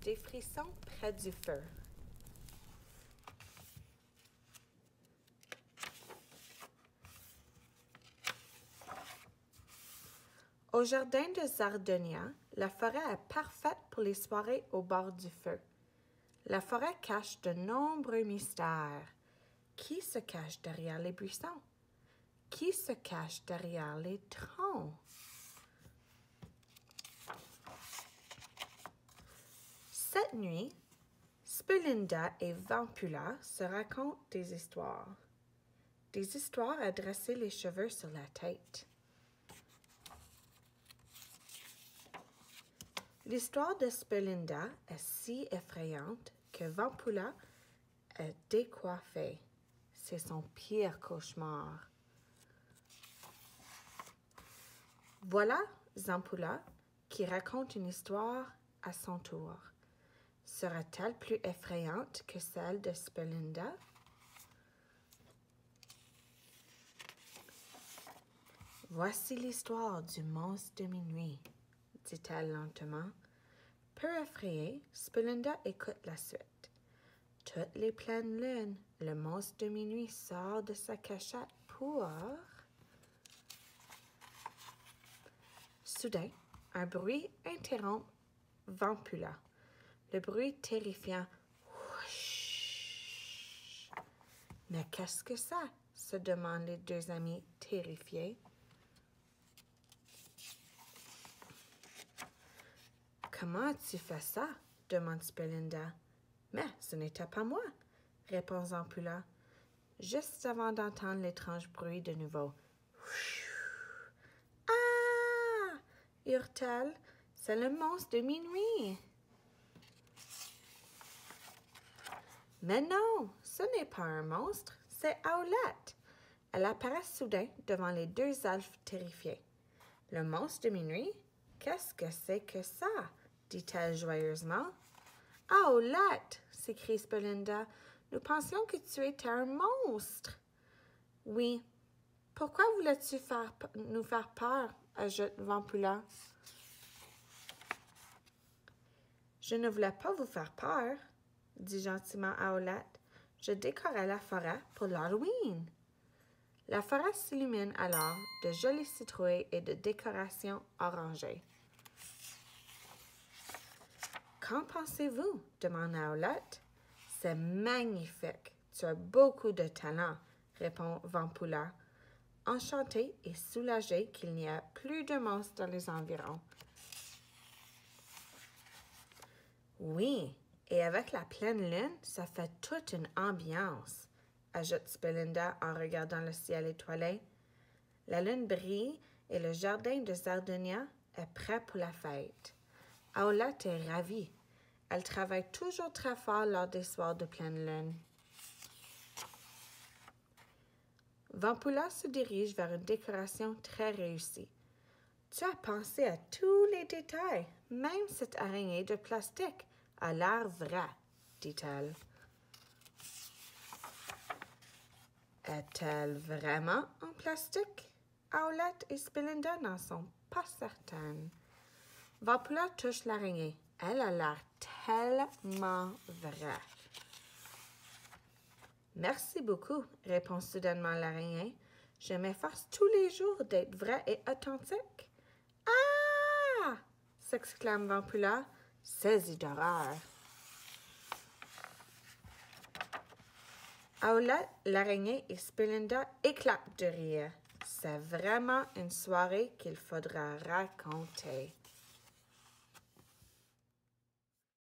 Des frissons près du feu. Au jardin de Zardonia, la forêt est parfaite pour les soirées au bord du feu. La forêt cache de nombreux mystères. Qui se cache derrière les buissons? Qui se cache derrière les troncs? Cette nuit, Spelinda et Vampula se racontent des histoires. Des histoires à dresser les cheveux sur la tête. L'histoire de Spelinda est si effrayante que Vampula est décoiffée. C'est son pire cauchemar. Voilà Vampula qui raconte une histoire à son tour. Sera-t-elle plus effrayante que celle de Spelinda? Voici l'histoire du monstre de minuit, dit-elle lentement. Peu effrayée, Spelinda écoute la suite. Toutes les pleines lunes, le monstre de minuit sort de sa cachette pour... Soudain, un bruit interrompt Vampula. Le bruit terrifiant. Whoosh! Mais qu'est-ce que ça? Se demandent les deux amis terrifiés. Comment as-tu fait ça? Demande Spelinda. Mais ce n'était pas moi, répond Vampula, juste avant d'entendre l'étrange bruit de nouveau. Ah! Hurle-t-elle, c'est le monstre de minuit. Mais non, ce n'est pas un monstre, c'est Owlette. Elle apparaît soudain devant les deux elfes terrifiés. Le monstre de minuit? Qu'est-ce que c'est que ça? Dit-elle joyeusement. Owlette! S'écrie Spelinda. Nous pensions que tu étais un monstre. Oui. Pourquoi voulais-tu nous faire peur? Ajoute Vampula. Je ne voulais pas vous faire peur, dit gentiment Owlette. Je décorais la forêt pour l'Halloween. La forêt s'illumine alors de jolies citrouilles et de décorations orangées. Qu'en pensez-vous? Demanda Owlette. C'est magnifique. Tu as beaucoup de talent, répond Vampula, enchanté et soulagé qu'il n'y a plus de monstres dans les environs. Oui, et avec la pleine lune, ça fait toute une ambiance, ajoute Spelinda en regardant le ciel étoilé. La lune brille et le jardin de Zardonia est prêt pour la fête. Owlette est ravie. Elle travaille toujours très fort lors des soirs de pleine lune. Vampula se dirige vers une décoration très réussie. Tu as pensé à tous les détails, même cette araignée de plastique a l'air vraie, dit-elle. Est-elle vraiment en plastique? Owlette et Spelinda n'en sont pas certaines. Vampula touche l'araignée. Elle a l'air tellement vraie. Merci beaucoup, répond soudainement l'araignée. Je m'efforce tous les jours d'être vraie et authentique. Ah! S'exclame Vampula, saisie d'horreur. Owlette, l'araignée et Spelinda éclatent de rire. C'est vraiment une soirée qu'il faudra raconter.